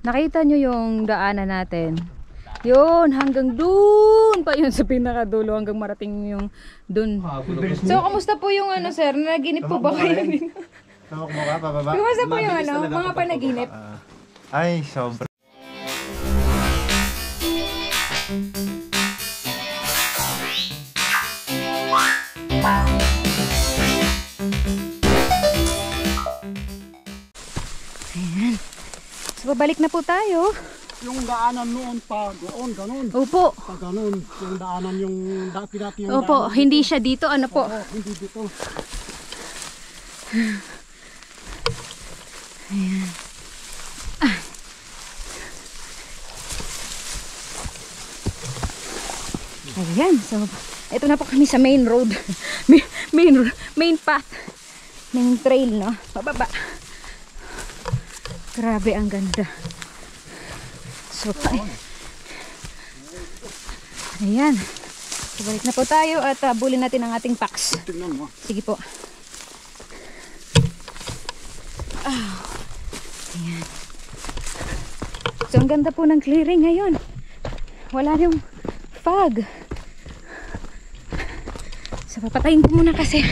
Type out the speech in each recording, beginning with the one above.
Nakita nyo yung daanan natin. Yun, hanggang dun pa yun sa pinakadulo hanggang marating yung dun. So, kamusta po yung ano, sir? Nanaginip po ba kayo? Kamusta po yung ano, mga panaginip? Ay, sobra. Ayan. So, babalik na po tayo. Yung daanan noon pa, doon, ganun. Opo. Pa ganun, yung daanan yung dati yung Opo, daanan. hindi siya dito, ano po? Oo, hindi dito. Ayan. Ah. Ayan, so ito na po kami sa main road. main path. Main trail, no? Pababa. Grabe, ang ganda. So, ayan. So, balik na po tayo at bulin natin ang ating packs. Tingnan mo. Sige po. Ayan. So, ang ganda po ng clearing ngayon. Wala yung fog. So, papatayin ko muna kasi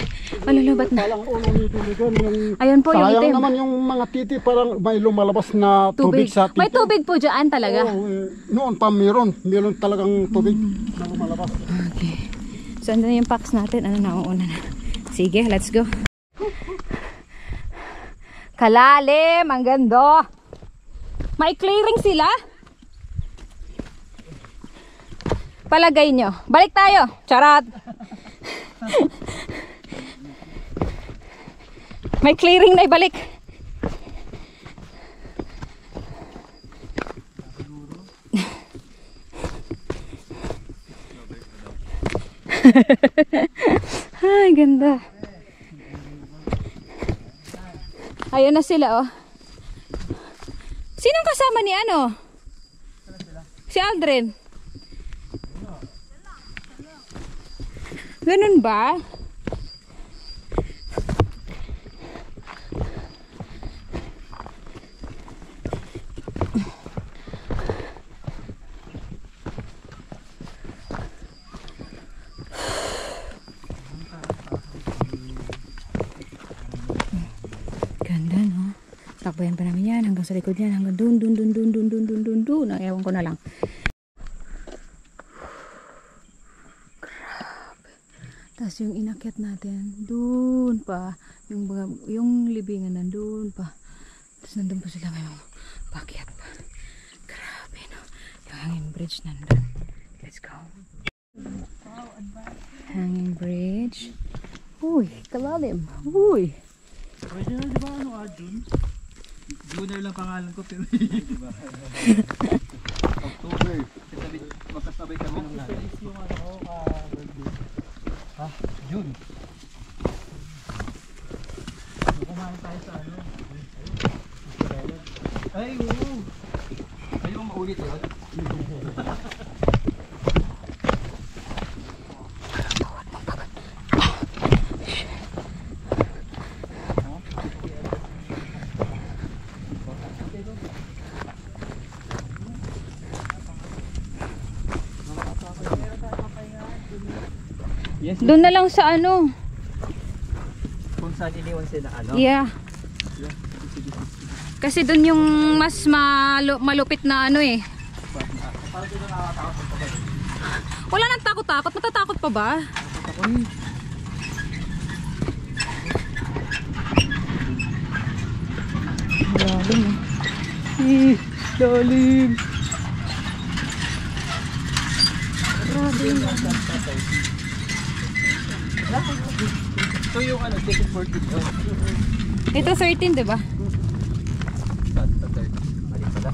malulubat na. Palang ulo ni Duligan, yung Ayun po, yung sayang itim. naman yung mga titi, parang may lumalabas na tubig sa titi. May tubig po dyan talaga. Oo, noon pa meron talagang tubig na lumalabas. Okay. So, andun yung packs natin. Ano na, uuna na. Sige, let's go. Kalalim, ang ganda. May clearing sila. Palagay nyo. Balik tayo. Charot. May clearing na ibalik. Ay, ganda. Ayun na sila, oh. Sinong kasama ni ano? Si Aldrin. Ganun ba? Ganda, no? Takbayan pa namin yan hanggang sa likod yan, hanggang dun. Ewan ko na lang. Tapos yung inakyat natin, dun pa. Yung libingan nandun pa. Tapos nandun pa sila, may mga pakyat pa. Grabe, no? Yung hanging bridge nandun. Let's go. Hanging bridge. Uy, kalalim. Uy. Pwede na, di ba ano, Arjun? Junior lang pangalan ko pero October. magkasabay kami ng nanay. Yung ano, birthday. Ha? June. Kumain tayo sa ano. Ay, oo. Ayaw maulit yun. Yes. Doon na lang sa ano. Kung saan iniwan sila ano? Yeah. Kasi doon yung mas malupit na ano eh. Wala nang takot-takot. Matatakot pa ba? Lalim eh. Lalim. So yung ano, ticket for it. Ito 13, di ba? Mali pala.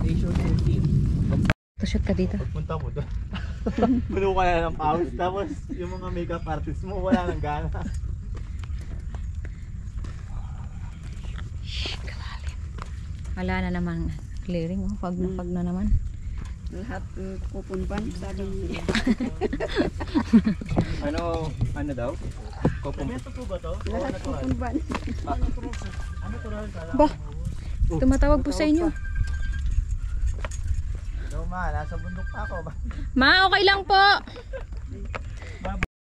Station 13. Shoot ka dito. Punta mo doon. Puno ka na ng pawis. Tapos yung mga makeup artist mo wala nang gana. Kalalim. Wala na naman clearing. Oh. Pag na naman. Lahat kupunpan, sabi niya. Ano daw? Kopong. Lahat kupunpan. Ba, tumatawag po sa inyo. Nasa bundok pa ako. Ma, okay lang po.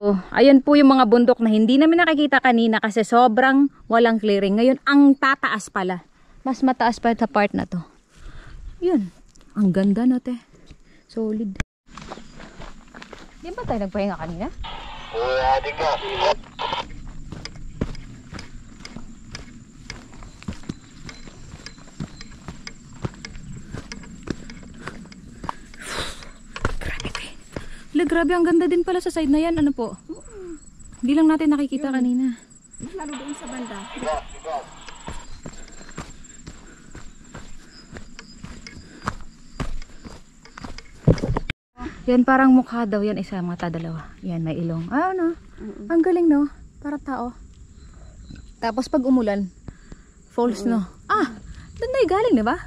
Oh, ayan po yung mga bundok na hindi namin nakikita kanina kasi sobrang walang clearing. Ngayon, ang tataas pala. Mas mataas pa sa part na to. Yun. Ang ganda no, te. Solid. Di ba tayo nagpahinga kanina? Grabe, te. Grabe, ang ganda din pala sa side na yan. Ano po? Hindi lang natin nakikita kanina. Lalo doon sa banda. Yan parang mukha daw yan isa mata dalawa. Yan may ilong. Ah, ano? Ang galing no? Para tao. Tapos pag umulan, falls no. Ah, doon na galing, di ba?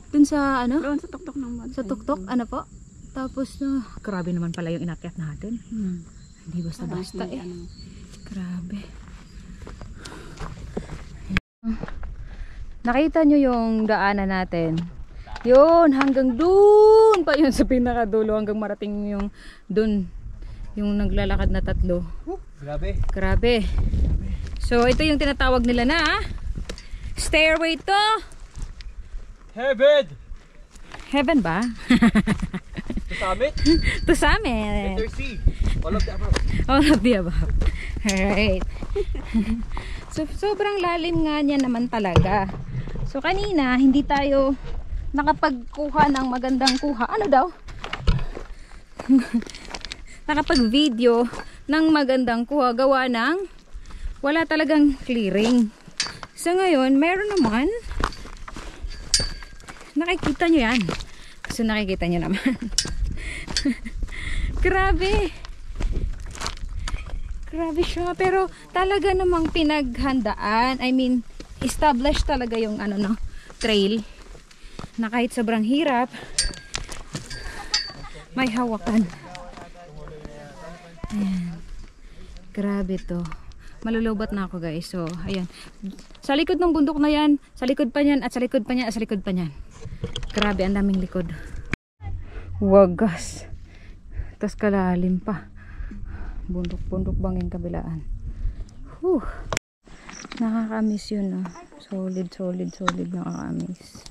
Doon sa ano? Doon sa tuktok ng banda. Sa tuktok, ano po? Tapos no, grabe naman pala yung inakyat natin. Hindi basta-basta eh. Grabe. Nakita nyo yung daanan natin. Yun, hanggang dun pa yun sa pinakadulo hanggang marating yung dun. Yung naglalakad na tatlo. Grabe. Grabe. So ito yung tinatawag nila na stairway to Heaven! heaven ba? To summit? To summit. Letter C. All of the above. All of the above. Alright. So sobrang lalim nga niya naman talaga. So kanina hindi tayo nakapagkuha ng magandang kuha. Ano daw? Nakapag-video ng magandang kuha. Gawa ng wala talagang clearing. So ngayon, meron naman. Nakikita nyo yan. So nakikita nyo naman. Grabe. Grabe siya. Pero talaga namang pinaghandaan. I mean, established talaga yung ano no, trail. Na kahit sobrang hirap, may hawakan. Ayan. Grabe to. Malulubat na ako guys. So, ayan. Sa likod ng bundok na yan, sa likod pa niyan, at sa likod pa niyan, at sa likod pa niyan. Grabe, ang daming likod. Wagas. Tapos kalalim pa. Bundok-bundok bangin kabilaan. Whew. Nakakamiss yun, no? Solid nakakamiss.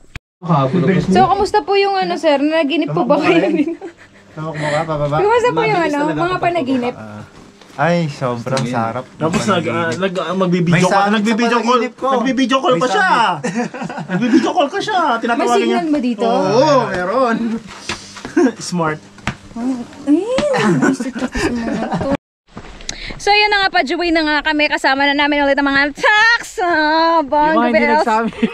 So, kamusta po yung ano, sir? Naginip po ba kayo? Tawag mo ka, pababa. Kamusta po yung ano, mga panaginip? Ay, sobrang sarap. Tapos nagbibideo call pa siya. Nagbibideo call ka siya. May Tinatawagin niya. signal ba dito? Oo, meron. Smart. So, yun na nga pa, Joey na nga kami. Kasama na namin ulit ang mga tax. Bang Yung mga hindi bells. nagsummit.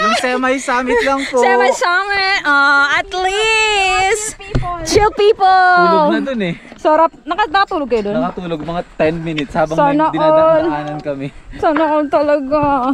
Yung semi-summit lang po. Semi-summit. At least. Chill people. Tulog na dun eh. Sarap. Nakatulog kayo dun? Nakatulog mga 10 minutes habang Sana all. dinadaanan kami. Sana all talaga.